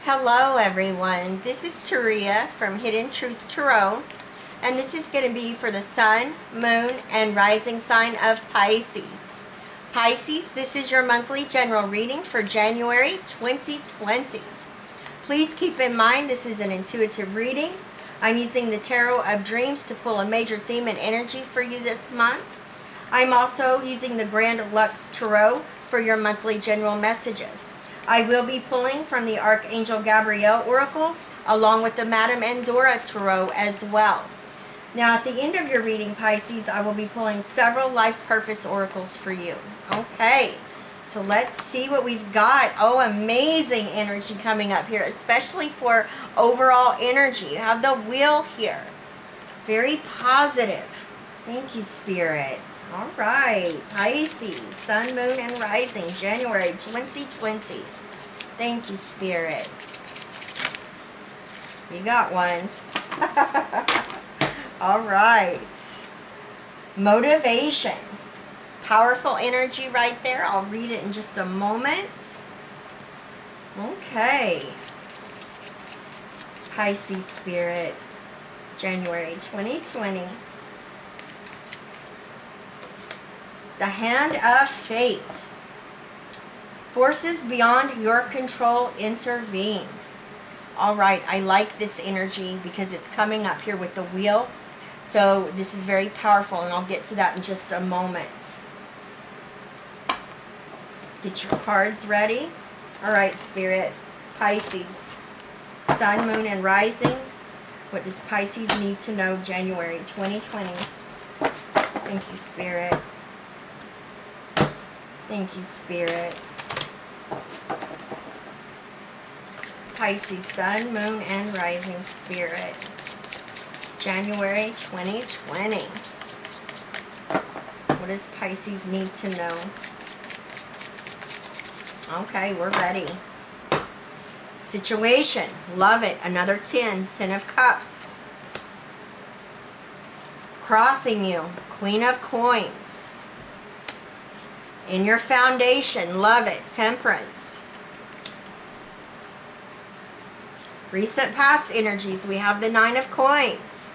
Hello everyone, this is Taria from Hidden Truth Tarot, and this is going to be for the Sun, Moon, and Rising sign of Pisces. Pisces, this is your monthly general reading for January 2020. Please keep in mind this is an intuitive reading. I'm using the Tarot of Dreams to pull a major theme and energy for you this month. I'm also using the Grand Lux Tarot for your monthly general messages. I will be pulling from the Archangel Gabriel Oracle along with the Madame Endora Tarot as well. Now at the end of your reading, Pisces, I will be pulling several life purpose oracles for you. Okay, so let's see what we've got. Oh, amazing energy coming up here, especially for overall energy. You have the wheel here. Very positive. Thank you, Spirit. All right, Pisces, Sun, Moon, and Rising, January 2020. Thank you, Spirit. We got one. All right. Motivation. Powerful energy right there. I'll read it in just a moment. Okay. Pisces, Spirit, January 2020. The Hand of Fate. Forces beyond your control intervene. All right, I like this energy because it's coming up here with the wheel. So this is very powerful, and I'll get to that in just a moment. Let's get your cards ready. All right, Spirit, Pisces, Sun, Moon, and Rising. What does Pisces need to know January 2020? Thank you, Spirit. Thank you, Spirit. Pisces, Sun, Moon, and Rising, Spirit. January 2020. What does Pisces need to know? Okay, we're ready. Situation. Love it. Another 10. 10 of Cups. Crossing you. Queen of Coins. In your foundation, love it, Temperance. Recent past energies, we have the 9 of Coins.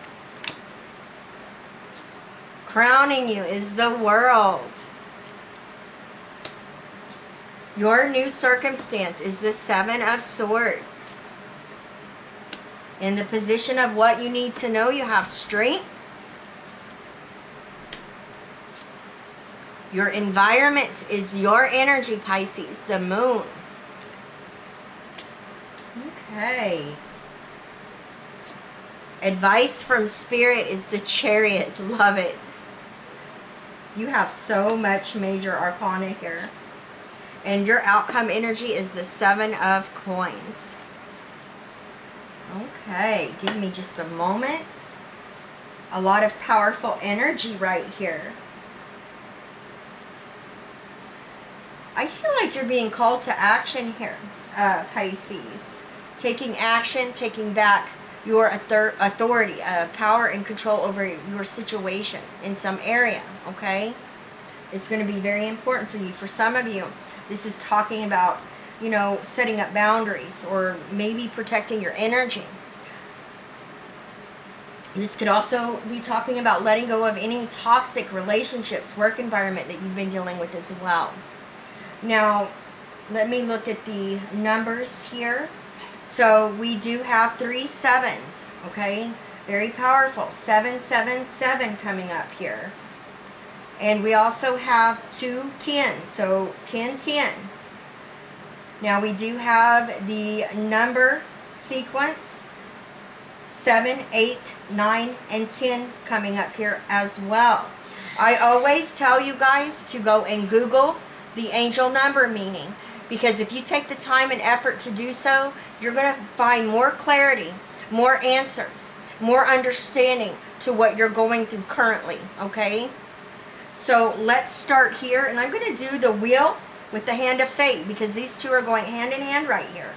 Crowning you is the World. Your new circumstance is the 7 of Swords. In the position of what you need to know, you have Strength. Your environment is your energy, Pisces, the Moon. Okay. Advice from Spirit is the Chariot. Love it. You have so much major arcana here. And your outcome energy is the 7 of Coins. Okay, give me just a moment. A lot of powerful energy right here. I feel like you're being called to action here, Pisces. Taking action, taking back your authority, power and control over your situation in some area, okay? It's going to be very important for you. For some of you, this is talking about, you know, setting up boundaries or maybe protecting your energy. This could also be talking about letting go of any toxic relationships, work environment that you've been dealing with as well. Now, let me look at the numbers here. So we do have 3 7s, okay? Very powerful. 777 coming up here. And we also have 2 10s, so 10 10. Now we do have the number sequence 7, 8, 9, and 10 coming up here as well. I always tell you guys to go and Google the angel number meaning, because if you take the time and effort to do so, you're going to find more clarity, more answers, more understanding to what you're going through currently, okay? So let's start here, and I'm going to do the wheel with the Hand of Fate, because these two are going hand in hand right here.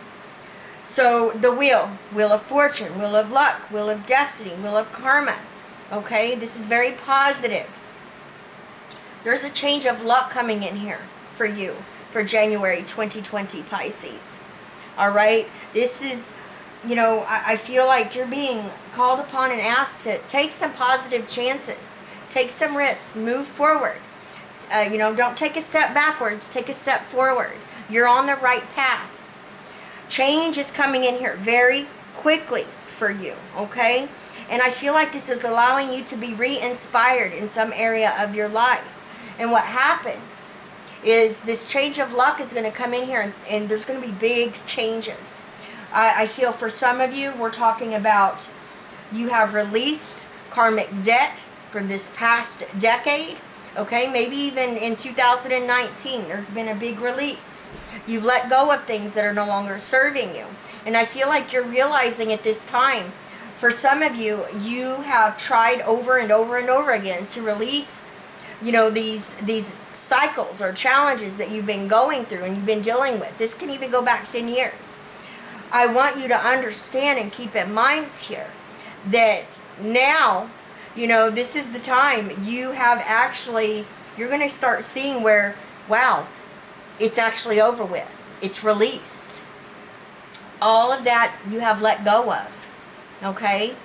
So the wheel, Wheel of Fortune, Wheel of Luck, Wheel of Destiny, Wheel of Karma, okay? This is very positive. There's a change of luck coming in here for you for January 2020, Pisces. All right? This is, you know, I feel like you're being called upon and asked to take some positive chances, take some risks, move forward. You know, don't take a step backwards, take a step forward. You're on the right path. Change is coming in here very quickly for you, okay? And I feel like this is allowing you to be re-inspired in some area of your life. And what happens is this change of luck is going to come in here, and there's going to be big changes. I feel for some of you, we're talking about you have released karmic debt from this past decade. Okay, maybe even in 2019, there's been a big release. You've let go of things that are no longer serving you. And I feel like you're realizing at this time, for some of you, you have tried over and over and over again to release, you know, these cycles or challenges that you've been going through and you've been dealing with. This can even go back 10 years. I want you to understand and keep in mind here that now, you know, this is the time you have actually, you're going to start seeing where, wow, it's actually over with. It's released. All of that you have let go of. Okay?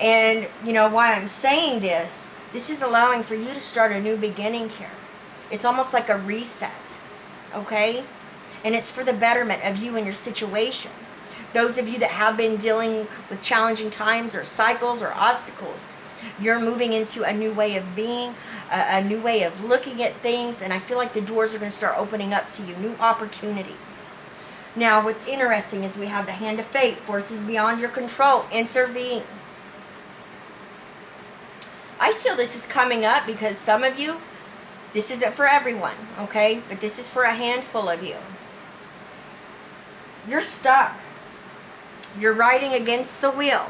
And, you know, why I'm saying this is allowing for you to start a new beginning here. It's almost like a reset. Okay? And it's for the betterment of you and your situation. Those of you that have been dealing with challenging times or cycles or obstacles, you're moving into a new way of being, a new way of looking at things, and I feel like the doors are going to start opening up to you, new opportunities. Now, what's interesting is we have the hand of fate, forces beyond your control, intervene. I feel this is coming up because some of you, this isn't for everyone, okay? But this is for a handful of you. You're stuck. You're riding against the wheel,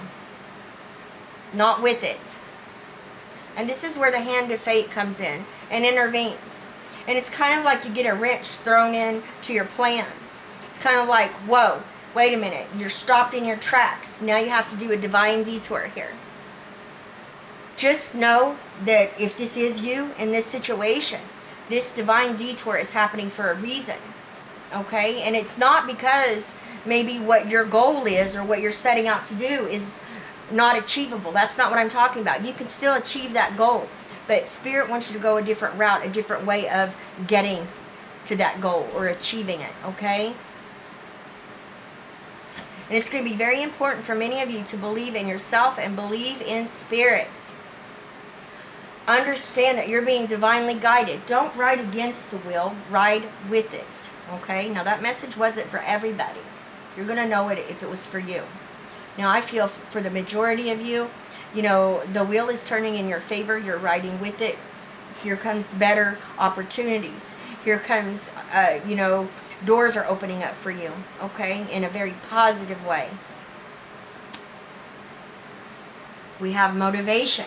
not with it. And this is where the hand of fate comes in and intervenes. And it's kind of like you get a wrench thrown in to your plans. It's kind of like, whoa, wait a minute. You're stopped in your tracks. Now you have to do a divine detour here. Just know that if this is you in this situation, this divine detour is happening for a reason. Okay? And it's not because maybe what your goal is or what you're setting out to do is not achievable. That's not what I'm talking about. You can still achieve that goal, but Spirit wants you to go a different route, a different way of getting to that goal or achieving it, okay? And it's going to be very important for many of you to believe in yourself and believe in Spirit. Understand that you're being divinely guided. Don't ride against the wheel, ride with it, okay? Now that message wasn't for everybody. You're going to know it if it was for you. Now, I feel for the majority of you, you know, the wheel is turning in your favor. You're riding with it. Here comes better opportunities. Here comes, you know, doors are opening up for you, okay, in a very positive way. We have motivation.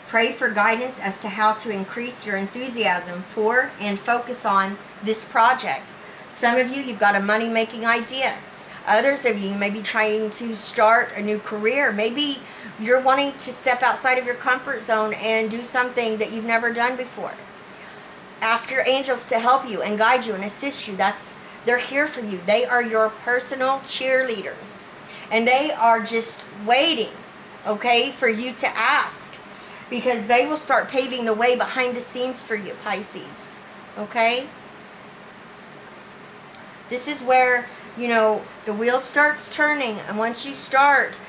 Pray for guidance as to how to increase your enthusiasm for and focus on this project. Some of you, you've got a money-making idea. Others of you may be trying to start a new career. Maybe you're wanting to step outside of your comfort zone and do something that you've never done before. Ask your angels to help you and guide you and assist you. They're here for you. They are your personal cheerleaders. And they are just waiting, okay, for you to ask. Because they will start paving the way behind the scenes for you, Pisces. Okay? This is where, you know, the wheel starts turning, and once you start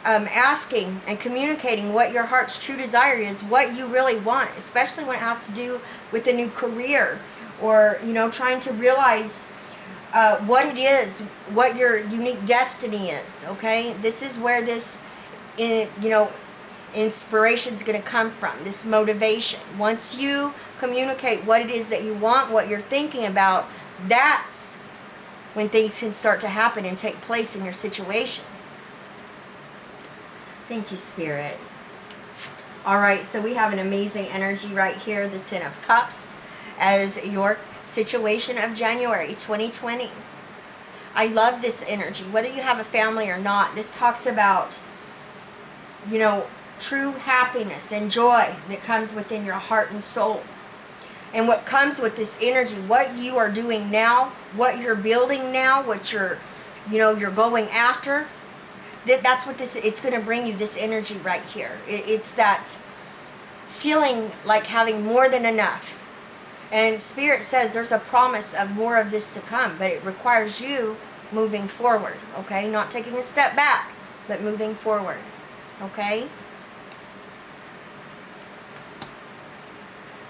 asking and communicating what your heart's true desire is, what you really want, especially when it has to do with a new career, or, you know, trying to realize what it is, what your unique destiny is, okay? This is where this, you know, inspiration is going to come from, this motivation. Once you communicate what it is that you want, what you're thinking about, that's when things can start to happen and take place in your situation. Thank you, Spirit. All right, so we have an amazing energy right here, the Ten of Cups, as your situation of January 2020. I love this energy. Whether you have a family or not, this talks about, you know, true happiness and joy that comes within your heart and soul. And what comes with this energy, what you are doing now, what you're building now, what you're going after, that's what this, it's going to bring you this energy right here. It's that feeling like having more than enough. And Spirit says there's a promise of more of this to come, but it requires you moving forward, okay? Not taking a step back, but moving forward, okay?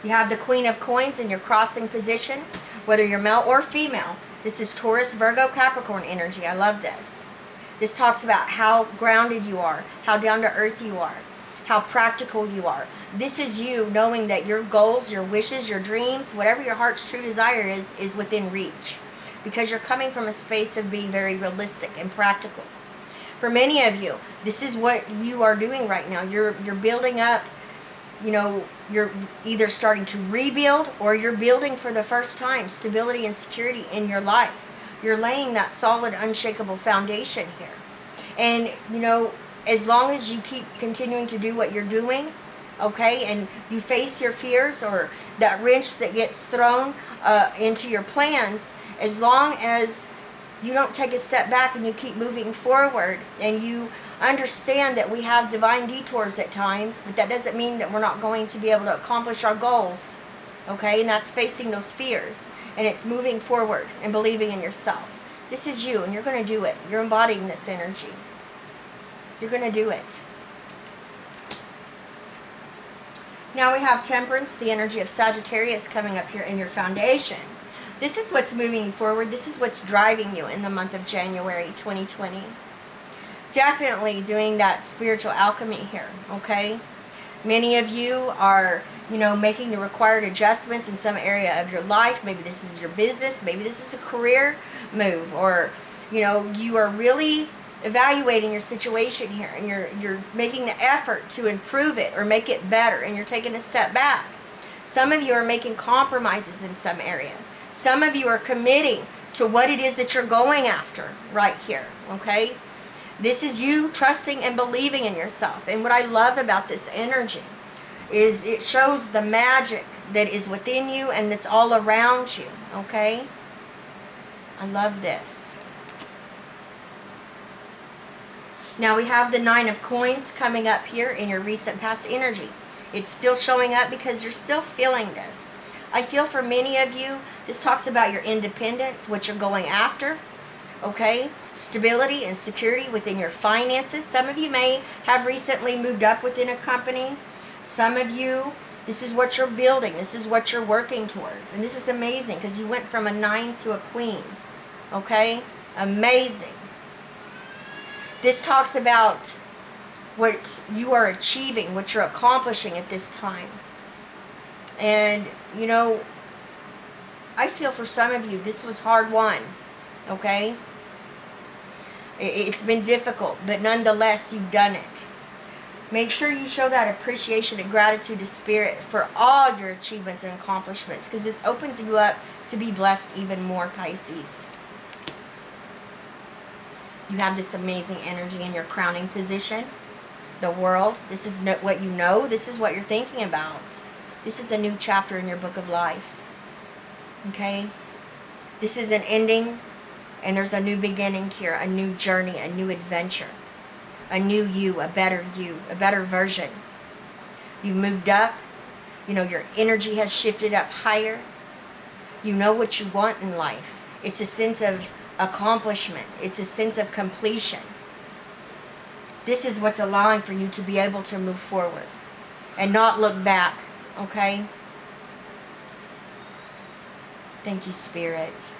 You have the Queen of Coins in your crossing position, whether you're male or female. This is Taurus, Virgo, Capricorn energy. I love this. This talks about how grounded you are, how down to earth you are, how practical you are. This is you knowing that your goals, your wishes, your dreams, whatever your heart's true desire is within reach. Because you're coming from a space of being very realistic and practical. For many of you, this is what you are doing right now. You're building up. You're either starting to rebuild or you're building for the first time stability and security in your life. You're laying that solid, unshakable foundation here. And, as long as you keep continuing to do what you're doing, okay, and you face your fears or that wrench that gets thrown into your plans, as long as you don't take a step back and you keep moving forward and you understand that we have divine detours at times, but that doesn't mean that we're not going to be able to accomplish our goals, okay? And that's facing those fears, and it's moving forward and believing in yourself. This is you, and you're going to do it. You're embodying this energy. You're going to do it. Now we have Temperance, the energy of Sagittarius coming up here in your foundation. This is what's moving you forward. This is what's driving you in the month of January 2020. Definitely doing that spiritual alchemy here, okay? Many of you are, making the required adjustments in some area of your life. Maybe this is your business. Maybe this is a career move. Or, you are really evaluating your situation here. And you're making the effort to improve it or make it better. And you're taking a step back. Some of you are making compromises in some area. Some of you are committing to what it is that you're going after right here, okay? This is you trusting and believing in yourself. And what I love about this energy is it shows the magic that is within you and that's all around you, okay? I love this. Now we have the Nine of Coins coming up here in your recent past energy. It's still showing up because you're still feeling this. I feel for many of you, this talks about your independence, what you're going after. Okay, stability and security within your finances. Some of you may have recently moved up within a company. Some of you, this is what you're building. This is what you're working towards. And this is amazing because you went from a 9 to a queen. Okay, amazing. This talks about what you are achieving, what you're accomplishing at this time. And, I feel for some of you, this was hard won. Okay? It's been difficult, but nonetheless, you've done it. Make sure you show that appreciation and gratitude to Spirit for all your achievements and accomplishments, because it opens you up to be blessed even more, Pisces. You have this amazing energy in your crowning position. The World. This is what you know. This is what you're thinking about. This is a new chapter in your book of life. Okay? This is an ending. And there's a new beginning here, a new journey, a new adventure, a new you, a better version. You moved up. Your energy has shifted up higher. You know what you want in life. It's a sense of accomplishment. It's a sense of completion. This is what's allowing for you to be able to move forward and not look back, okay? Thank you, Spirit.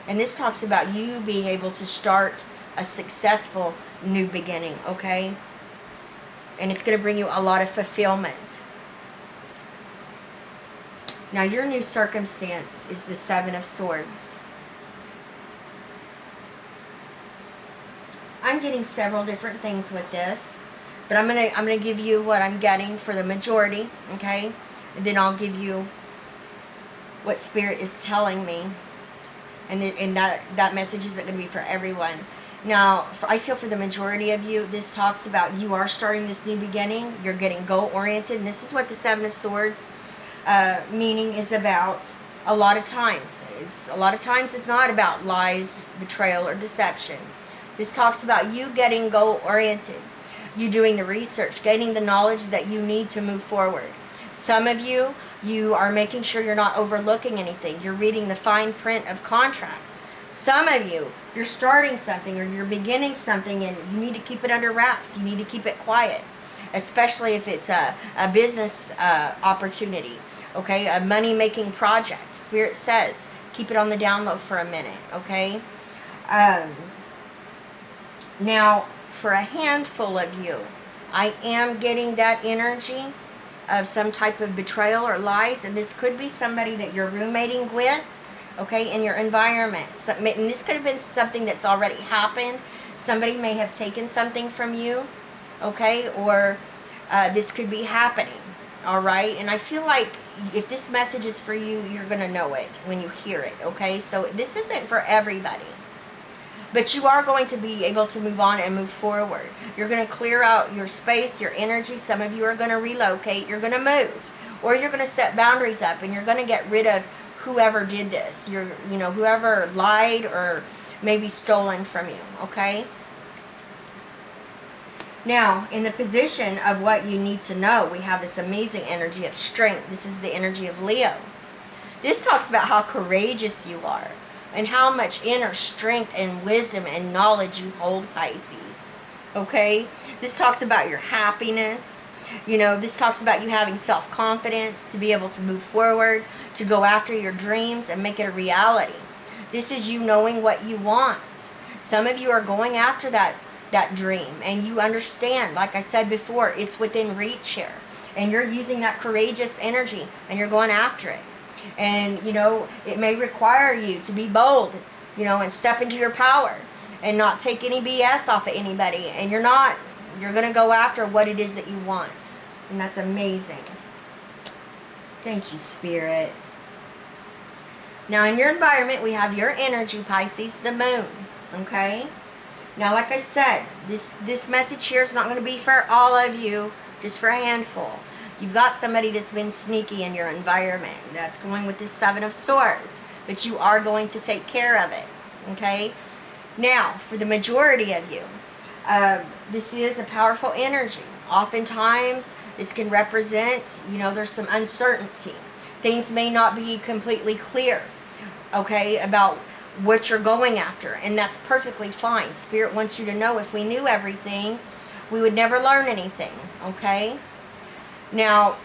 And this talks about you being able to start a successful new beginning, okay? And it's going to bring you a lot of fulfillment. Now, your new circumstance is the Seven of Swords. I'm getting several different things with this, but I'm gonna give you what I'm getting for the majority, okay? And then I'll give you what Spirit is telling me. And that message isn't going to be for everyone. Now, I feel for the majority of you, this talks about you are starting this new beginning. You're getting goal-oriented. And this is what the Seven of Swords meaning is about a lot of times. A lot of times it's not about lies, betrayal, or deception. This talks about you getting goal-oriented, you doing the research, gaining the knowledge that you need to move forward. Some of you, you are making sure you're not overlooking anything. You're reading the fine print of contracts. Some of you, you're starting something or you're beginning something and you need to keep it under wraps. You need to keep it quiet, especially if it's a business opportunity, okay, a money-making project. Spirit says, keep it on the down low for a minute, okay? Now, for a handful of you, I am getting that energy of some type of betrayal or lies, and this could be somebody that you're roommating with, okay, in your environment. So, and this could have been something that's already happened. Somebody may have taken something from you, okay, or this could be happening, all right? And I feel like if this message is for you, you're going to know it when you hear it, okay? So this isn't for everybody. But you are going to be able to move on and move forward. You're going to clear out your space, your energy. Some of you are going to relocate. You're going to move. Or you're going to set boundaries up and you're going to get rid of whoever did this. Whoever lied or maybe stolen from you, okay? Now, in the position of what you need to know, we have this amazing energy of strength. This is the energy of Leo. This talks about how courageous you are and how much inner strength and wisdom and knowledge you hold, Pisces. Okay? This talks about your happiness. This talks about you having self-confidence to be able to move forward, to go after your dreams and make it a reality. This is you knowing what you want. Some of you are going after that dream, and you understand, like I said before, it's within reach here. And you're using that courageous energy, and you're going after it. And, it may require you to be bold, and step into your power and not take any BS off of anybody. And you're going to go after what it is that you want. And that's amazing. Thank you, Spirit. Now, in your environment, we have your energy, Pisces, the moon. Okay? Now, like I said, this message here is not going to be for all of you, just for a handful. You've got somebody that's been sneaky in your environment. That's going with this Seven of Swords. But you are going to take care of it. Okay? Now, for the majority of you, this is a powerful energy. Oftentimes, this can represent, there's some uncertainty. Things may not be completely clear, okay, about what you're going after. And that's perfectly fine. Spirit wants you to know if we knew everything, we would never learn anything, okay? Now,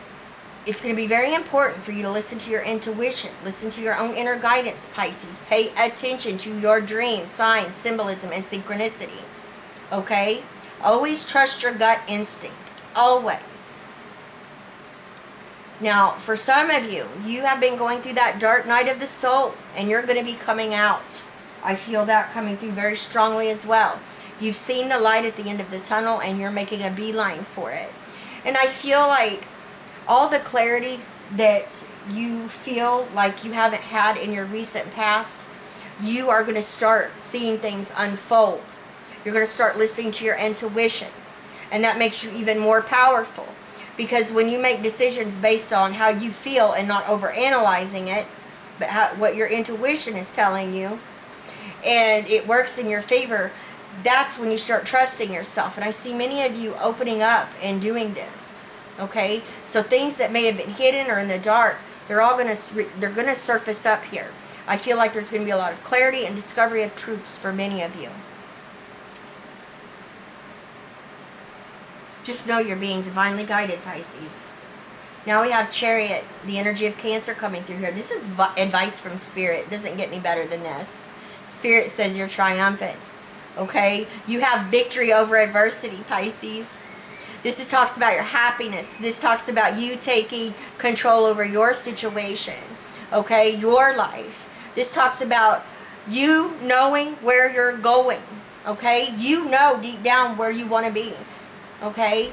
it's going to be very important for you to listen to your intuition. Listen to your own inner guidance, Pisces. Pay attention to your dreams, signs, symbolism, and synchronicities. Okay? Always trust your gut instinct. Always. Now, for some of you, you have been going through that dark night of the soul, and you're going to be coming out. I feel that coming through very strongly as well. You've seen the light at the end of the tunnel, and you're making a beeline for it. And I feel like all the clarity that you feel like you haven't had in your recent past, you are going to start seeing things unfold. You're going to start listening to your intuition. And that makes you even more powerful. Because when you make decisions based on how you feel and not overanalyzing it, but what your intuition is telling you, and it works in your favor, that's when you start trusting yourself. And I see many of you opening up and doing this. Okay, so things that may have been hidden or in the dark, they're going to surface up here. I feel like there's going to be a lot of clarity and discovery of truths for many of you. Just know you're being divinely guided, Pisces. Now we have Chariot, the energy of Cancer coming through here. This is advice from Spirit. It doesn't get any better than this. Spirit says you're triumphant. Okay, you have victory over adversity, Pisces. This talks about your happiness. This talks about you taking control over your situation, okay, your life. This talks about you knowing where you're going, okay? You know deep down where you want to be, okay?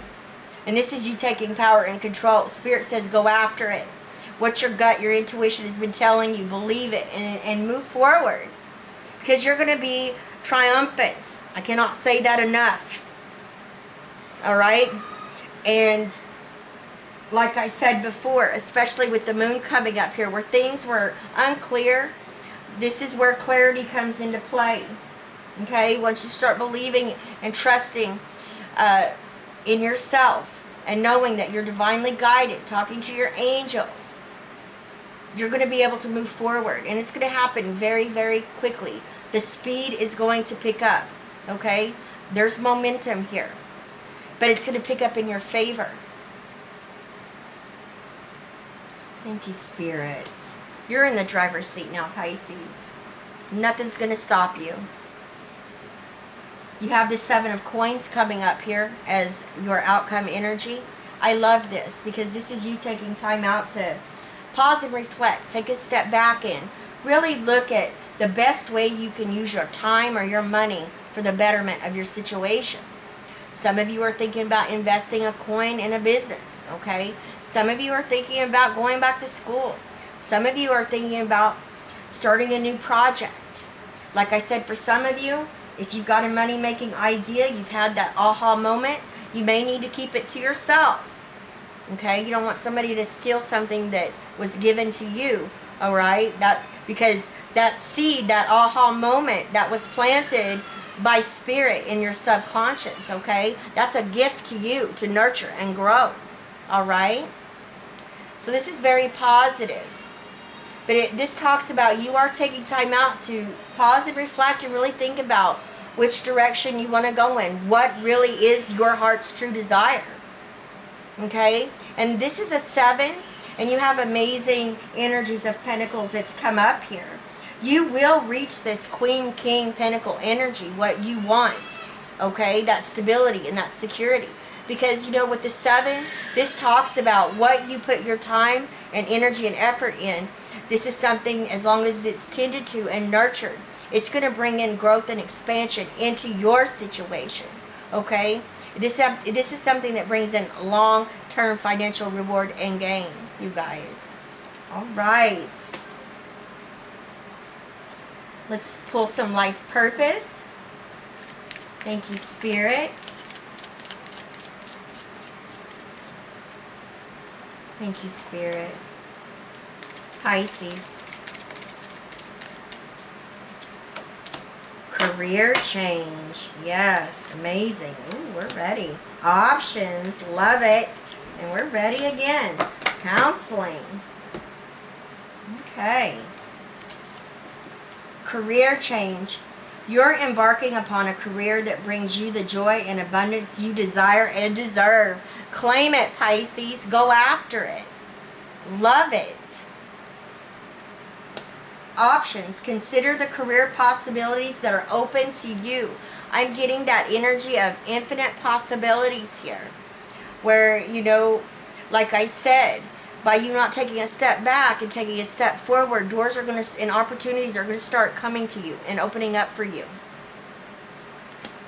And this is you taking power and control. Spirit says go after it. What your gut, your intuition has been telling you, believe it and move forward. Because you're going to be triumphant. I cannot say that enough. All right? And like I said before, especially with the moon coming up here, where things were unclear, this is where clarity comes into play. Okay, once you start believing and trusting in yourself and knowing that you're divinely guided, talking to your angels, you're going to be able to move forward, and it's going to happen very, very quickly. The speed is going to pick up. Okay, there's momentum here, but it's going to pick up in your favor. Thank you, Spirit. You're in the driver's seat now, Pisces. Nothing's going to stop you. You have the 7 of coins coming up here as your outcome energy. I love this because this is you taking time out to pause and reflect. Take a step back and really look at the best way you can use your time or your money for the betterment of your situation. Some of you are thinking about investing a coin in a business, okay? Some of you are thinking about going back to school. Some of you are thinking about starting a new project. Like I said, for some of you, if you've got a money-making idea, you've had that aha moment, you may need to keep it to yourself, okay? You don't want somebody to steal something that was given to you, all right? Because that seed, that aha moment that was planted by spirit in your subconscious, okay? That's a gift to you to nurture and grow, all right? So this is very positive. But this talks about you are taking time out to pause and reflect and really think about which direction you want to go in. What really is your heart's true desire, okay? And this is a 7, and you have amazing energies of pentacles that's come up here. You will reach this Queen, King, Pentacle energy, what you want, okay? That stability and that security. Because, you know, with the 7, this talks about what you put your time and energy and effort in. This is something, as long as it's tended to and nurtured, it's going to bring in growth and expansion into your situation, okay? This is something that brings in long-term financial reward and gain, you guys. All right. Let's pull some life purpose. Thank you, Spirit. Thank you, Spirit. Pisces. Career change. Yes, amazing. Ooh, we're ready. Options. Love it. And we're ready again. Counseling. Okay. Career change. You're embarking upon a career that brings you the joy and abundance you desire and deserve. Claim it, Pisces. Go after it. Love it. Options. Consider the career possibilities that are open to you. I'm getting that energy of infinite possibilities here. Where, you know, like I said, by you not taking a step back and taking a step forward, doors are going to, and opportunities are going to start coming to you and opening up for you.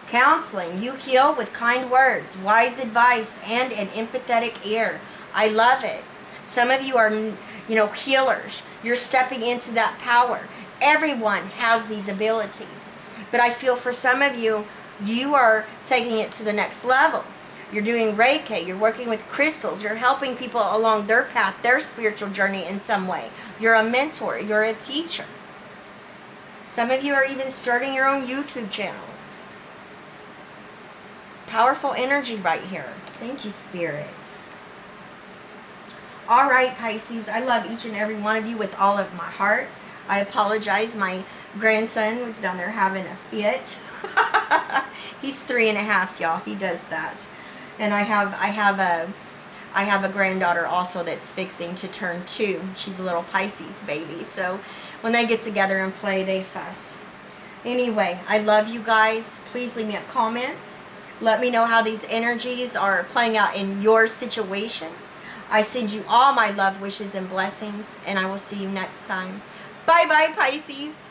Counseling. You heal with kind words, wise advice, and an empathetic ear. I love it. Some of you are, you know, healers. You're stepping into that power. Everyone has these abilities. But I feel for some of you, you are taking it to the next level. You're doing Reiki. You're working with crystals. You're helping people along their path, their spiritual journey in some way. You're a mentor. You're a teacher. Some of you are even starting your own YouTube channels. Powerful energy right here. Thank you, Spirit. All right, Pisces, I love each and every one of you with all of my heart. I apologize. My grandson was down there having a fit. He's 3.5, y'all. He does that. And I have a granddaughter also that's fixing to turn 2. She's a little Pisces baby. So when they get together and play, they fuss. Anyway, I love you guys. Please leave me a comment. Let me know how these energies are playing out in your situation. I send you all my love, wishes, and blessings, and I will see you next time. Bye-bye, Pisces.